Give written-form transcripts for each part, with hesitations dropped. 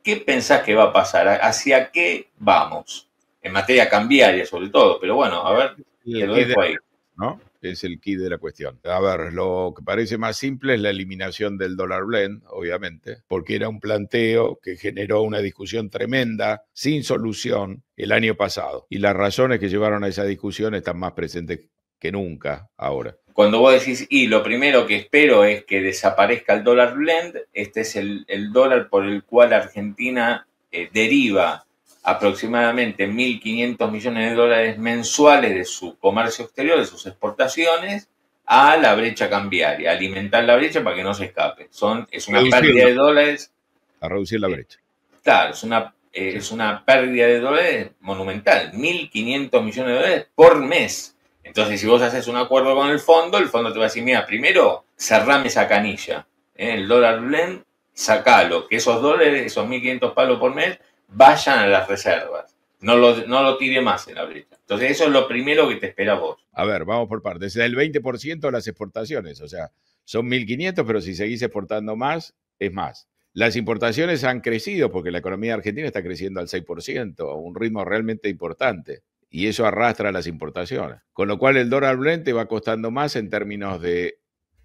¿qué pensás que va a pasar? ¿Hacia qué vamos? En materia cambiaria sobre todo, pero bueno, a ver, te lo dejo ahí. ¿No? Es el key de la cuestión. A ver, lo que parece más simple es la eliminación del dólar blend, obviamente, porque era un planteo que generó una discusión tremenda, sin solución, el año pasado. Y las razones que llevaron a esa discusión están más presentes que nunca ahora. Cuando vos decís, y lo primero que espero es que desaparezca el dólar blend, este es el dólar por el cual Argentina deriva aproximadamente 1.500 millones de dólares mensuales de su comercio exterior, de sus exportaciones, a la brecha cambiaria, alimentar la brecha para que no se escape. Es una pérdida de dólares. A reducir la brecha. Claro, es una pérdida de dólares monumental, 1.500 millones de dólares por mes. Entonces, si vos haces un acuerdo con el fondo te va a decir, mira, primero cerrame esa canilla, el dólar blend, sacalo, que esos dólares, esos 1.500 palos por mes, vayan a las reservas. No lo tire más en la brecha. Entonces, eso es lo primero que te espera vos. A ver, vamos por partes. Es el 20% de las exportaciones. O sea, son 1.500, pero si seguís exportando más, es más. Las importaciones han crecido porque la economía argentina está creciendo al 6%, a un ritmo realmente importante. Y eso arrastra las importaciones. Con lo cual el dólar blend te va costando más en términos de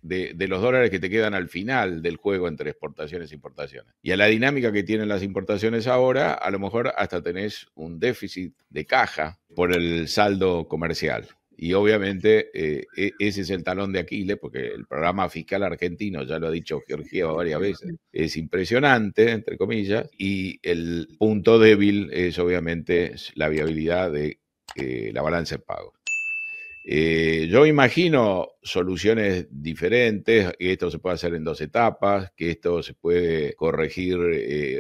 los dólares que te quedan al final del juego entre exportaciones e importaciones. Y a la dinámica que tienen las importaciones ahora, a lo mejor hasta tenés un déficit de caja por el saldo comercial. Y obviamente ese es el talón de Aquiles, porque el programa fiscal argentino, ya lo ha dicho Georgieva varias veces, es impresionante, entre comillas, y el punto débil es obviamente la viabilidad de la balanza de pagos. Yo imagino soluciones diferentes, que esto se puede hacer en 2 etapas, que esto se puede corregir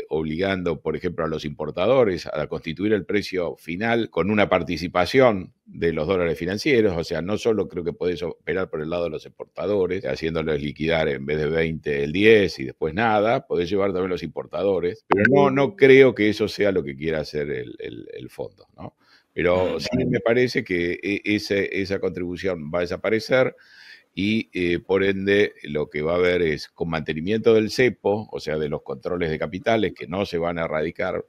obligando, por ejemplo, a los importadores a constituir el precio final con una participación de los dólares financieros, o sea, no solo creo que podés operar por el lado de los exportadores, haciéndoles liquidar en vez de 20 el 10 y después nada, podés llevar también los importadores, pero no creo que eso sea lo que quiera hacer el fondo, ¿no? Pero sí me parece que esa contribución va a desaparecer y por ende lo que va a haber es con mantenimiento del cepo, o sea, de los controles de capitales que no se van a erradicar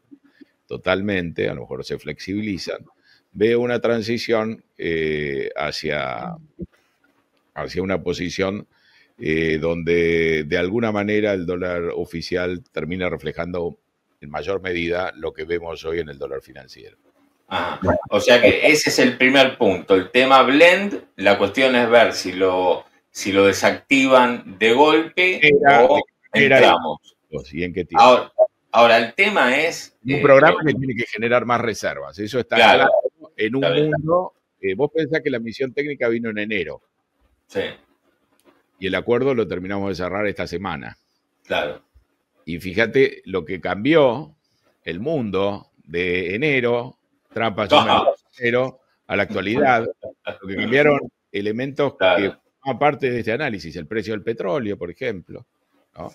totalmente, a lo mejor se flexibilizan, veo una transición hacia una posición donde de alguna manera el dólar oficial termina reflejando en mayor medida lo que vemos hoy en el dólar financiero. O sea que ese es el primer punto. El tema blend, la cuestión es ver si lo desactivan de golpe o entramos. ¿Y en qué tiempo? Ahora, el tema es... Un programa que tiene que generar más reservas. Eso está claro en un mundo... vos pensás que la misión técnica vino en enero. Sí. Y el acuerdo lo terminamos de cerrar esta semana. Claro. Y fíjate lo que cambió el mundo de enero... Trump asume enero a la actualidad, porque cambiaron elementos que forman parte de este análisis, el precio del petróleo, por ejemplo, ¿no?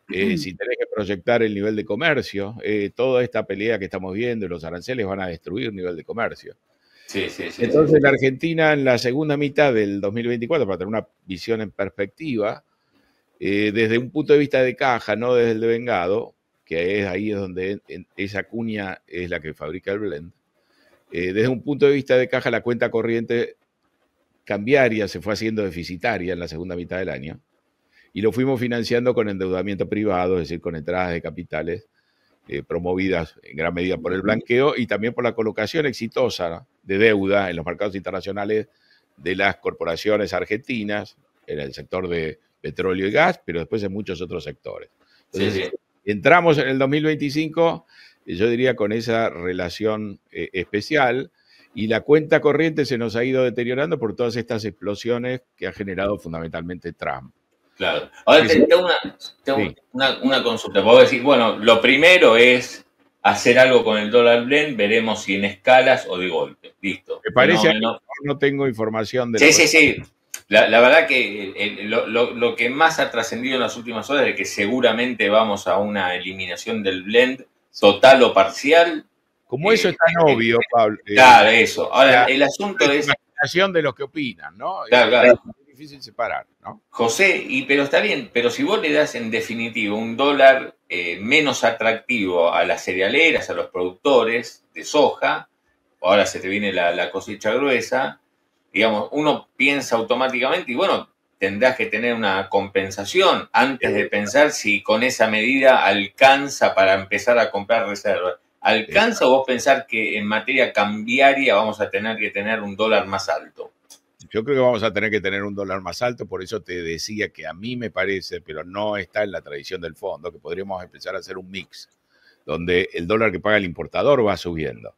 Si tenés que proyectar el nivel de comercio, toda esta pelea que estamos viendo, los aranceles van a destruir el nivel de comercio. Sí. Entonces la Argentina en la segunda mitad del 2024, para tener una visión en perspectiva, desde un punto de vista de caja, no desde el de vengado, que es ahí donde esa cuña es la que fabrica el blend, desde un punto de vista de caja, la cuenta corriente cambiaria se fue haciendo deficitaria en la segunda mitad del año y lo fuimos financiando con endeudamiento privado, es decir, con entradas de capitales promovidas en gran medida por el blanqueo y también por la colocación exitosa de deuda en los mercados internacionales de las corporaciones argentinas en el sector de petróleo y gas, pero después en muchos otros sectores. Entonces, entramos en el 2025, yo diría, con esa relación especial, y la cuenta corriente se nos ha ido deteriorando por todas estas explosiones que ha generado fundamentalmente Trump. Claro. Ahora tengo una consulta. Puedo decir, bueno, lo primero es hacer algo con el dólar blend, veremos si en escalas o de golpe. Listo. Me parece que no tengo información de Sí. La verdad que lo que más ha trascendido en las últimas horas es que seguramente vamos a una eliminación del blend total o parcial. Como eso es tan obvio, Pablo. Claro, eso. Ahora, el asunto es... La imaginación de los que opinan, ¿no? Claro. difícil separar, ¿no? José, pero está bien, pero si vos le das en definitiva un dólar menos atractivo a las cerealeras, a los productores de soja, ahora se te viene la cosecha gruesa, digamos, uno piensa automáticamente y bueno, tendrás que tener una compensación antes de pensar si con esa medida alcanza para empezar a comprar reservas. ¿Alcanza o vos pensar que en materia cambiaria vamos a tener que tener un dólar más alto? Yo creo que vamos a tener que tener un dólar más alto, por eso te decía que a mí me parece, pero no está en la tradición del fondo, que podríamos empezar a hacer un mix, donde el dólar que paga el importador va subiendo.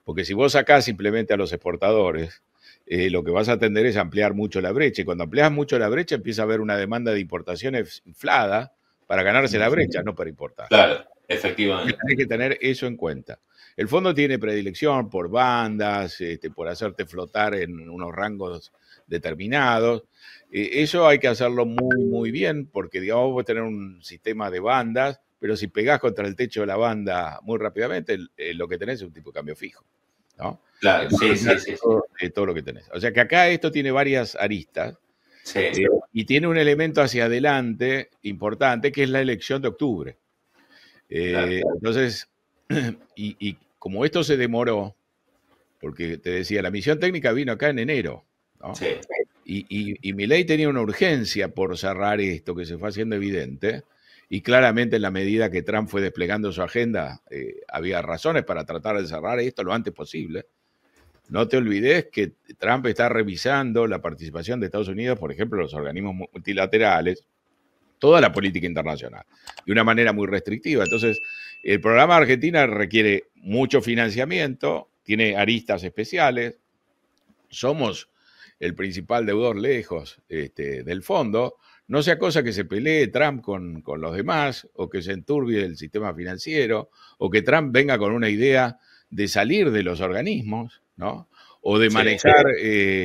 Porque si vos sacás simplemente a los exportadores, lo que vas a tender es ampliar mucho la brecha. Y cuando amplias mucho la brecha, empieza a haber una demanda de importaciones inflada para ganarse la brecha, no para importar. Claro, efectivamente. Tienes que tener eso en cuenta. El fondo tiene predilección por bandas, por hacerte flotar en unos rangos determinados. Eso hay que hacerlo muy, muy bien, porque digamos, vos tener un sistema de bandas, pero si pegás contra el techo de la banda muy rápidamente, lo que tenés es un tipo de cambio fijo, ¿no? Claro, sí. Todo lo que tenés. O sea que acá esto tiene varias aristas. Sí. Y tiene un elemento hacia adelante importante, que es la elección de octubre. Claro. Entonces, y como esto se demoró, porque te decía, la misión técnica vino acá en enero, ¿no? Sí. Y Milei tenía una urgencia por cerrar esto, que se fue haciendo evidente, y claramente en la medida que Trump fue desplegando su agenda, había razones para tratar de cerrar esto lo antes posible. No te olvides que Trump está revisando la participación de Estados Unidos, por ejemplo, en los organismos multilaterales, toda la política internacional, de una manera muy restrictiva. Entonces, el programa de Argentina requiere mucho financiamiento, tiene aristas especiales, somos el principal deudor lejos del fondo, no sea cosa que se pelee Trump con los demás, o que se enturbie el sistema financiero, o que Trump venga con una idea de salir de los organismos, ¿no? O de manejar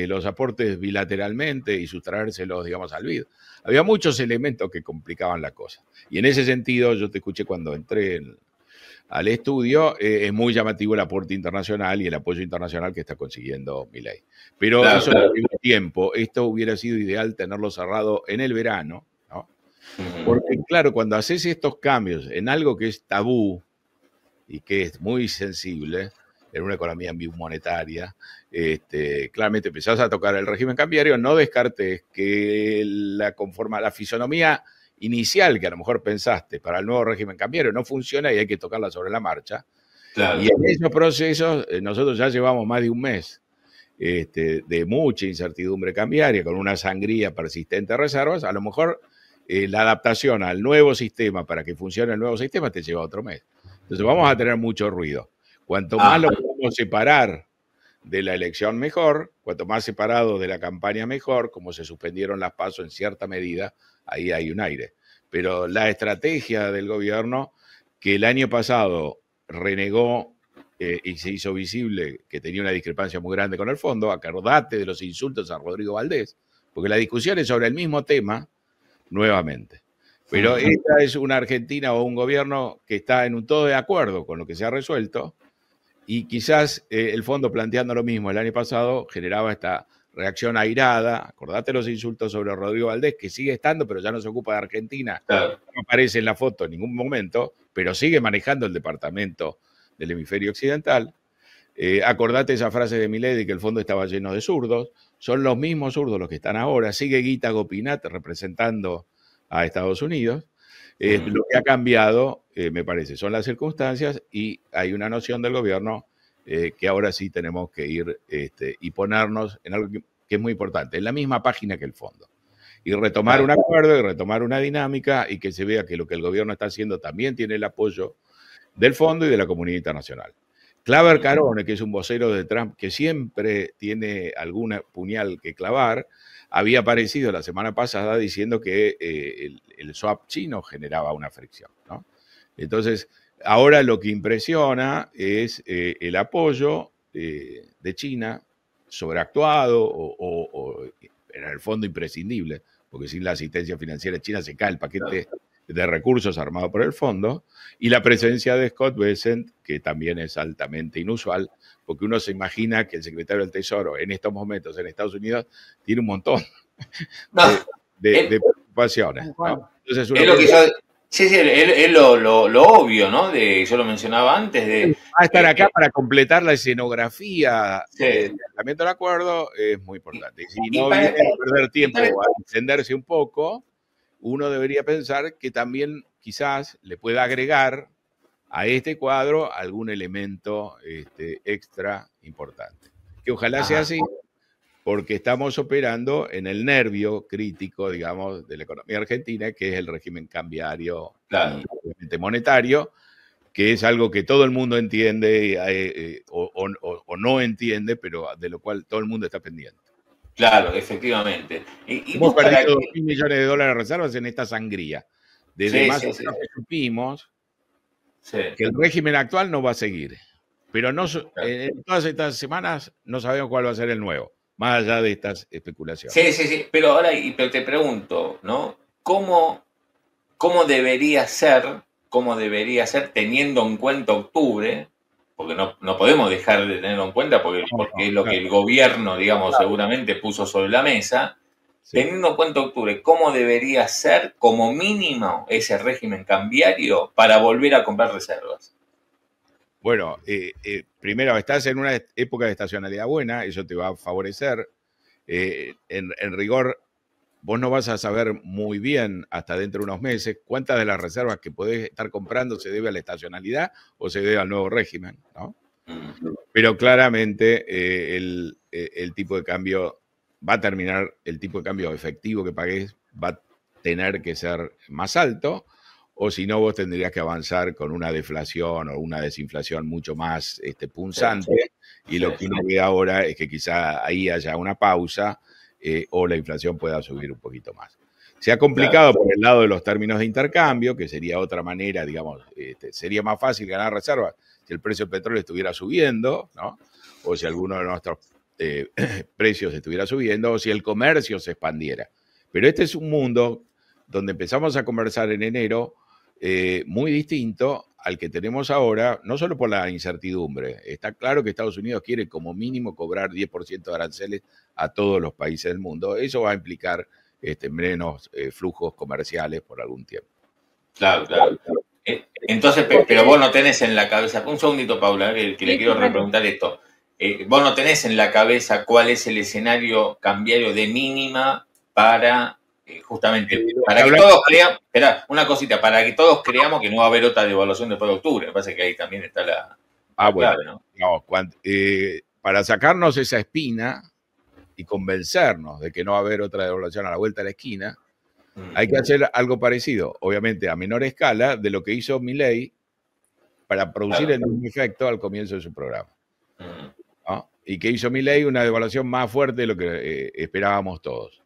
los aportes bilateralmente y sustraérselos, digamos, al BID. Había muchos elementos que complicaban la cosa. Y en ese sentido, yo te escuché cuando entré al estudio, es muy llamativo el aporte internacional y el apoyo internacional que está consiguiendo Milei. Pero claro, eso lleva tiempo. Esto hubiera sido ideal tenerlo cerrado en el verano, ¿no? Porque, claro, cuando haces estos cambios en algo que es tabú y que es muy sensible, en una economía monetaria, claramente empezás a tocar el régimen cambiario, no descartes que la fisonomía inicial que a lo mejor pensaste para el nuevo régimen cambiario no funciona y hay que tocarla sobre la marcha. Claro. Y en esos procesos nosotros ya llevamos más de un mes de mucha incertidumbre cambiaria, con una sangría persistente de reservas. A lo mejor la adaptación al nuevo sistema para que funcione el nuevo sistema te lleva otro mes. Entonces vamos a tener mucho ruido. Cuanto más lo podemos separar de la elección, mejor. Cuanto más separado de la campaña, mejor. Como se suspendieron las PASO en cierta medida, ahí hay un aire. Pero la estrategia del gobierno, que el año pasado renegó y se hizo visible que tenía una discrepancia muy grande con el fondo, acordate de los insultos a Rodrigo Valdés, porque la discusión es sobre el mismo tema nuevamente. Pero esta es una Argentina o un gobierno que está en un todo de acuerdo con lo que se ha resuelto, y quizás el fondo, planteando lo mismo el año pasado, generaba esta reacción airada. Acordate los insultos sobre Rodrigo Valdés, que sigue estando, pero ya no se ocupa de Argentina. Claro. No aparece en la foto en ningún momento, pero sigue manejando el departamento del hemisferio occidental. Acordate esa frase de Milei de que el fondo estaba lleno de zurdos. Son los mismos zurdos los que están ahora. Sigue Guita Gopinat representando a Estados Unidos. Lo que ha cambiado, me parece, son las circunstancias, y hay una noción del gobierno que ahora sí tenemos que ir y ponernos en algo que es muy importante, en la misma página que el fondo. Y retomar un acuerdo y retomar una dinámica, y que se vea que lo que el gobierno está haciendo también tiene el apoyo del fondo y de la comunidad internacional. Claver Carone, que es un vocero de Trump que siempre tiene alguna puñal que clavar, había aparecido la semana pasada diciendo que el swap chino generaba una fricción, ¿no? Entonces, ahora lo que impresiona es el apoyo de China, sobreactuado o en el fondo imprescindible, porque sin la asistencia financiera de China se cae el paquete de recursos armado por el fondo, y la presencia de Scott Bessent, que también es altamente inusual, porque uno se imagina que el secretario del Tesoro en estos momentos en Estados Unidos tiene un montón No, de preocupaciones, ¿no? Entonces uno es lo que piensa, yo. Sí, sí, es lo obvio, ¿no? Yo lo mencionaba antes de. va a estar acá para completar la escenografía del Sí. tratamiento del acuerdo, es muy importante. Y si Y no para, viene a perder y para- tiempo a extenderse un poco, uno debería pensar que también quizás le pueda agregar a este cuadro algún elemento extra importante. Que ojalá sea Ajá, así, porque estamos operando en el nervio crítico, digamos, de la economía argentina, que es el régimen cambiario claro, y obviamente monetario, que es algo que todo el mundo entiende o no entiende, pero de lo cual todo el mundo está pendiente. claro, efectivamente. ¿Y Hemos vos para perdido qué? 2.000 millones de dólares de reservas en esta sangría. Desde Sí, más o sí, sí, menos que supimos sí, que el régimen actual no va a seguir. Pero no, claro. en todas estas semanas no sabemos cuál va a ser el nuevo, más allá de estas especulaciones. Sí, sí, sí. Pero ahora, pero te pregunto, ¿no? ¿Cómo debería ser, cómo debería ser teniendo en cuenta octubre? Porque no podemos dejar de tenerlo en cuenta No, porque no, es lo que claro, el gobierno, digamos, claro, seguramente puso sobre la mesa. sí. Teniendo en cuenta octubre, ¿cómo debería ser como mínimo ese régimen cambiario para volver a comprar reservas? Bueno, primero, estás en una época de estacionalidad buena, eso te va a favorecer. En rigor, vos no vas a saber muy bien hasta dentro de unos meses cuántas de las reservas que podés estar comprando se debe a la estacionalidad o se debe al nuevo régimen, ¿no? Mm, Pero claramente el tipo de cambio va a terminar, el tipo de cambio efectivo que pagues va a tener que ser más alto, o si no, vos tendrías que avanzar con una deflación o una desinflación mucho más sí, punzante, y sí, lo que uno ve ahora es que quizá ahí haya una pausa o la inflación pueda subir un poquito más. Se ha claro. complicado por el lado de los términos de intercambio, que sería otra manera, digamos, sería más fácil ganar reservas si el precio del petróleo estuviera subiendo, ¿no? O si alguno de nuestros precios estuviera subiendo, o si el comercio se expandiera. Pero este es un mundo donde empezamos a conversar en enero muy distinto al que tenemos ahora, no solo por la incertidumbre. Está claro que Estados Unidos quiere como mínimo cobrar 10% de aranceles a todos los países del mundo. Eso va a implicar menos flujos comerciales por algún tiempo. Claro, claro. Entonces, pero vos no tenés en la cabeza, un segundito, Paula, que le Sí, quiero sí, dale. repreguntar esto. Vos no tenés en la cabeza cuál es el escenario cambiario de mínima para, justamente, para que todos creamos, espera, una cosita, para que todos creamos que no va a haber otra devaluación después de octubre. Me parece que ahí también está la Bueno, clave, ¿no? no, para sacarnos esa espina y convencernos de que no va a haber otra devaluación a la vuelta de la esquina, hay que hacer algo parecido, obviamente a menor escala, de lo que hizo Milei para producir Claro. el mismo efecto al comienzo de su programa. Mm, ¿No? Y que hizo Milei una devaluación más fuerte de lo que esperábamos todos.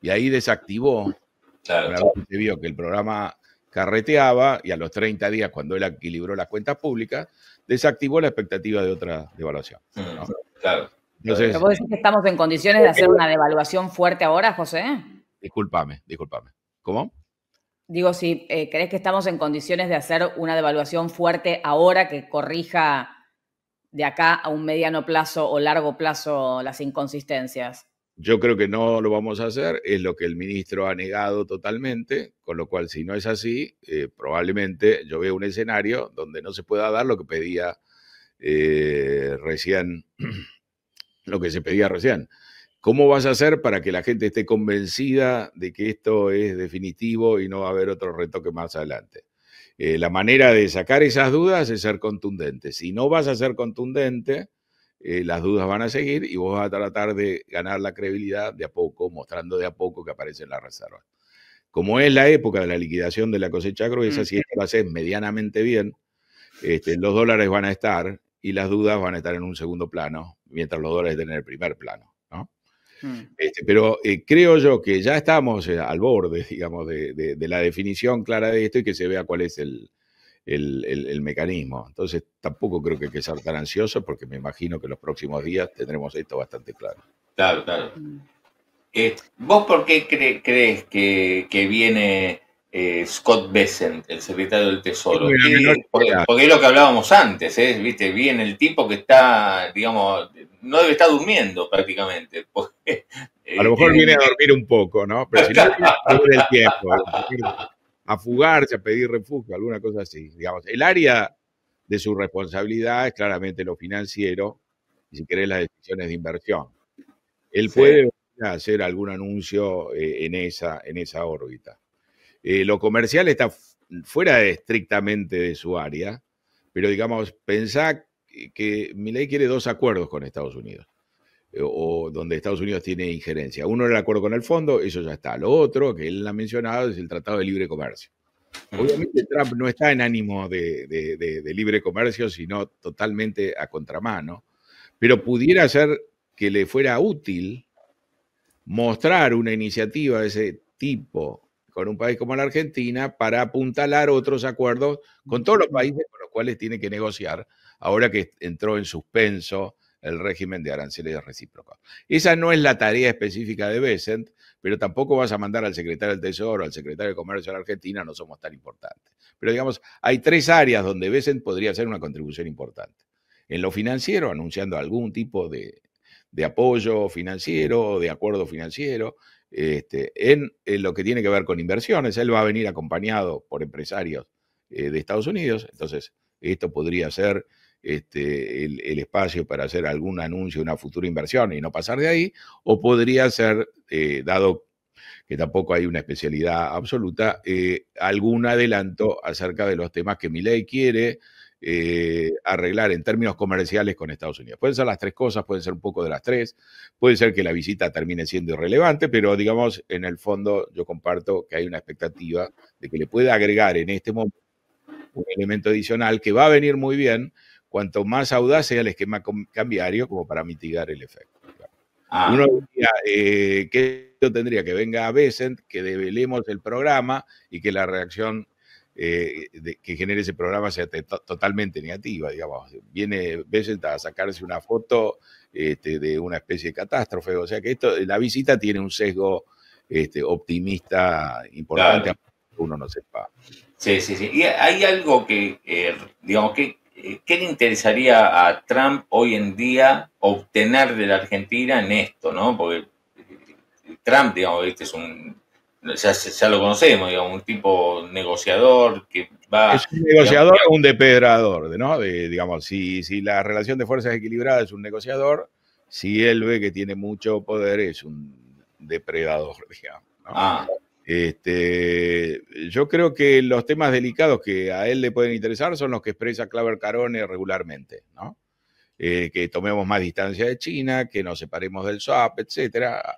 Y ahí desactivó, claro. una vez que se vio que el programa carreteaba, y a los 30 días, cuando él equilibró las cuentas públicas, desactivó la expectativa de otra devaluación, ¿no? Claro. Entonces, ¿Pero vos decís que estamos en condiciones de hacer una devaluación fuerte ahora, José? discúlpame. ¿Cómo? Digo, si crees que estamos en condiciones de hacer una devaluación fuerte ahora que corrija de acá a un mediano plazo o largo plazo las inconsistencias. Yo creo que no lo vamos a hacer, es lo que el ministro ha negado totalmente, con lo cual si no es así, probablemente yo veo un escenario donde no se pueda dar lo que pedía recién, lo que se pedía recién. ¿Cómo vas a hacer para que la gente esté convencida de que esto es definitivo y no va a haber otro retoque más adelante? La manera de sacar esas dudas es ser contundente. Si no vas a ser contundente, las dudas van a seguir y vos vas a tratar de ganar la credibilidad de a poco, mostrando de a poco que aparecen las reservas. Como es la época de la liquidación de la cosecha gruesa, si esto lo haces medianamente bien, los dólares van a estar y las dudas van a estar en un segundo plano, mientras los dólares estén en el primer plano, ¿no? Pero creo yo que ya estamos al borde, digamos, de la definición clara de esto y que se vea cuál es el mecanismo. Entonces, tampoco creo que hay que ser tan ansioso porque me imagino que los próximos días tendremos esto bastante claro. Claro, claro. ¿Vos por qué crees que viene Scott Bessent, el secretario del Tesoro. Tengo la menor Porque idea. es lo que hablábamos antes, ¿viste? Bien el tipo que está, digamos, no debe estar durmiendo prácticamente. Porque, A lo mejor viene a dormir un poco, ¿no? Pero si no, viene a perder el tiempo, a fugarse, a pedir refugio, alguna cosa así. Digamos, el área de su responsabilidad es claramente lo financiero y, si querés, las decisiones de inversión. Él sí. puede hacer algún anuncio en esa órbita. Lo comercial está fuera estrictamente de su área, pero digamos, pensá que Milei quiere 2 acuerdos con Estados Unidos, o donde Estados Unidos tiene injerencia. Uno era el acuerdo con el fondo, eso ya está. Lo otro, que él ha mencionado, es el Tratado de Libre Comercio. Obviamente Trump no está en ánimo de libre comercio, sino totalmente a contramano, pero pudiera ser que le fuera útil mostrar una iniciativa de ese tipo con un país como la Argentina para apuntalar otros acuerdos con todos los países con los cuales tiene que negociar ahora que entró en suspenso el régimen de aranceles recíprocos. Esa no es la tarea específica de Bessent, pero tampoco vas a mandar al secretario del Tesoro, al secretario de Comercio de la Argentina, no somos tan importantes. Pero digamos, hay 3 áreas donde Bessent podría hacer una contribución importante. En lo financiero, anunciando algún tipo de apoyo financiero, de acuerdo financiero, en lo que tiene que ver con inversiones. Él va a venir acompañado por empresarios de Estados Unidos, entonces esto podría ser el espacio para hacer algún anuncio, una futura inversión y no pasar de ahí, o podría ser, dado que tampoco hay una especialidad absoluta, algún adelanto acerca de los temas que Milei quiere arreglar en términos comerciales con Estados Unidos. Pueden ser las 3 cosas, pueden ser un poco de las 3, puede ser que la visita termine siendo irrelevante, pero digamos, en el fondo yo comparto que hay una expectativa de que le pueda agregar en este momento un elemento adicional que va a venir muy bien cuanto más audaz sea el esquema cambiario como para mitigar el efecto. Uno diría que yo tendría que venga a Bessent, que develemos el programa y que la reacción que genere ese programa sea totalmente negativa, digamos. Viene Bessent a sacarse una foto de una especie de catástrofe, o sea que la visita tiene un sesgo optimista importante, Claro. que uno no sepa. Sí. Y hay algo que, digamos, ¿qué le interesaría a Trump hoy en día obtener de la Argentina en esto, ¿no? Porque Trump, digamos, ¿viste? Ya lo conocemos, digamos, un tipo negociador que va... Es un negociador o un depredador, ¿no? Digamos, si la relación de fuerzas es equilibrada, es un negociador. Si él ve que tiene mucho poder, es un depredador, digamos, ¿no? Yo creo que los temas delicados que a él le pueden interesar son los que expresa Claver Carone regularmente, ¿no? Que tomemos más distancia de China, que nos separemos del swap, etcétera.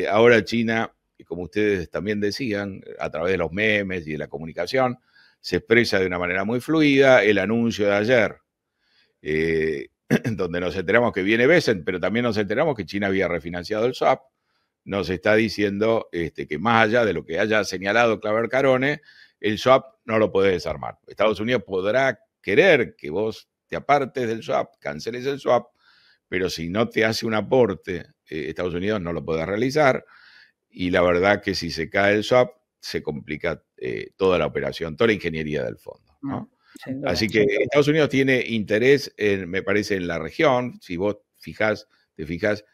Ahora China, como ustedes también decían, a través de los memes y de la comunicación, se expresa de una manera muy fluida. El anuncio de ayer, donde nos enteramos que viene Bessent, pero también nos enteramos que China había refinanciado el swap, nos está diciendo que más allá de lo que haya señalado Claver Carone, el swap no lo podés desarmar. Estados Unidos podrá querer que vos te apartes del swap, canceles el swap, pero si no te hace un aporte, Estados Unidos no lo podrá realizar, y la verdad que si se cae el swap, se complica toda la operación, toda la ingeniería del fondo, ¿no? Así que Estados Unidos tiene interés, me parece, en la región. Si vos te fijas,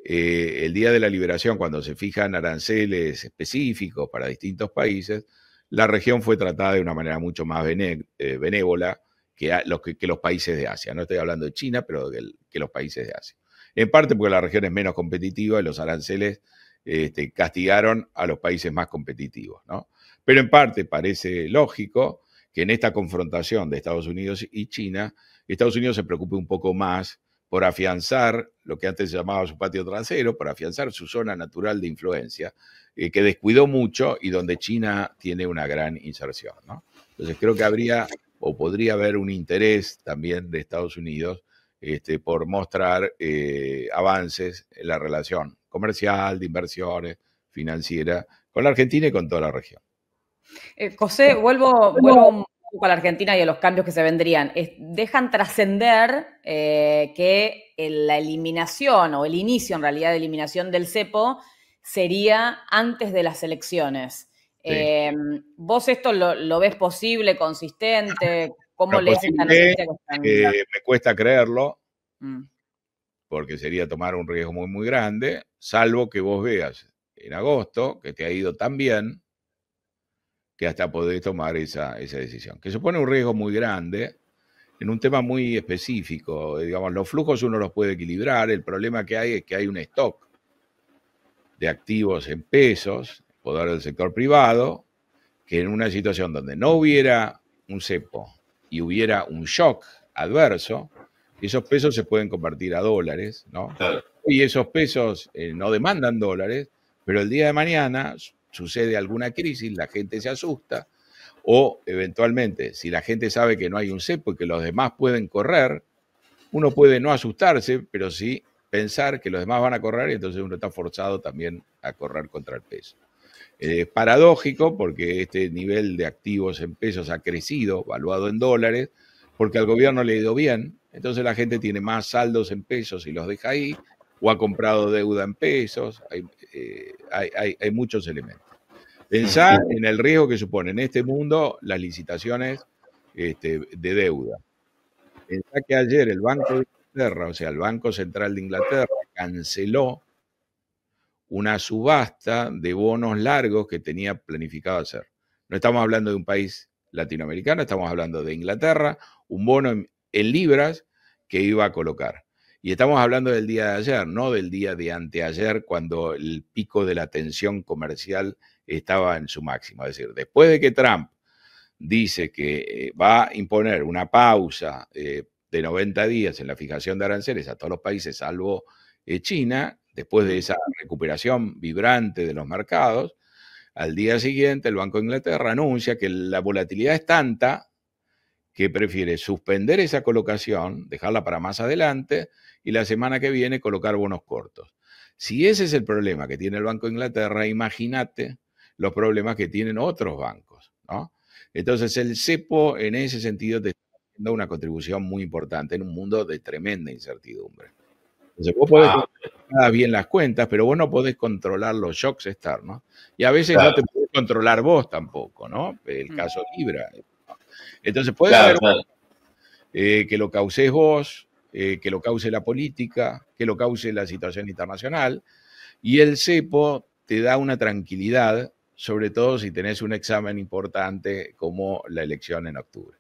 el día de la liberación, cuando se fijan aranceles específicos para distintos países, la región fue tratada de una manera mucho más benévola que los países de Asia. No estoy hablando de China, pero que los países de Asia. En parte porque la región es menos competitiva y los aranceles castigaron a los países más competitivos, ¿no? Pero en parte parece lógico que en esta confrontación de Estados Unidos y China, Estados Unidos se preocupe un poco más por afianzar lo que antes se llamaba su patio trasero, por afianzar su zona natural de influencia, que descuidó mucho y donde China tiene una gran inserción, ¿no? Entonces creo que habría o podría haber un interés también de Estados Unidos por mostrar avances en la relación comercial, de inversiones, financiera, con la Argentina y con toda la región. José, vuelvo un poco a la Argentina y a los cambios que se vendrían. Dejan trascender que la eliminación o el inicio en realidad de eliminación del cepo sería antes de las elecciones. Sí. ¿Vos esto lo ves posible, consistente? ¿Cómo Lo lees esta posible, noticia que están? me cuesta creerlo, Mm, porque sería tomar un riesgo muy, muy grande, salvo que vos veas en agosto que te ha ido tan bien que hasta podés tomar esa decisión. Que supone un riesgo muy grande en un tema muy específico. Digamos, los flujos uno los puede equilibrar, el problema que hay es que hay un stock de activos en pesos, poder del sector privado, que en una situación donde no hubiera un cepo y hubiera un shock adverso, esos pesos se pueden convertir a dólares, ¿no? Claro. Y esos pesos no demandan dólares, pero el día de mañana sucede alguna crisis, la gente se asusta, o eventualmente, si la gente sabe que no hay un cepo y que los demás pueden correr, uno puede no asustarse, pero sí pensar que los demás van a correr y entonces uno está forzado también a correr contra el peso. Es paradójico porque este nivel de activos en pesos ha crecido, valuado en dólares, porque al gobierno le ha ido bien, entonces la gente tiene más saldos en pesos y los deja ahí, o ha comprado deuda en pesos, hay muchos elementos. Pensá en el riesgo que supone en este mundo las licitaciones de deuda. Pensá que ayer el Banco de Inglaterra, o sea, el Banco Central de Inglaterra, canceló una subasta de bonos largos que tenía planificado hacer. No estamos hablando de un país latinoamericano, estamos hablando de Inglaterra, un bono en libras que iba a colocar. Y estamos hablando del día de ayer, no del día de anteayer, cuando el pico de la tensión comercial estaba en su máximo. Es decir, después de que Trump dice que va a imponer una pausa de 90 días en la fijación de aranceles a todos los países, salvo China, después de esa recuperación vibrante de los mercados, al día siguiente el Banco de Inglaterra anuncia que la volatilidad es tanta que prefiere suspender esa colocación, dejarla para más adelante y la semana que viene colocar bonos cortos. Si ese es el problema que tiene el Banco de Inglaterra, imagínate los problemas que tienen otros bancos, ¿no? Entonces el cepo en ese sentido te está dando una contribución muy importante en un mundo de tremenda incertidumbre. Entonces vos podés tener bien las cuentas, pero vos no podés controlar los shocks externos y a veces no te podés controlar vos tampoco, ¿no? El caso Libra. Entonces puede haber que lo causes vos, que lo cause la política, que lo cause la situación internacional, y el cepo te da una tranquilidad, sobre todo si tenés un examen importante como la elección en octubre.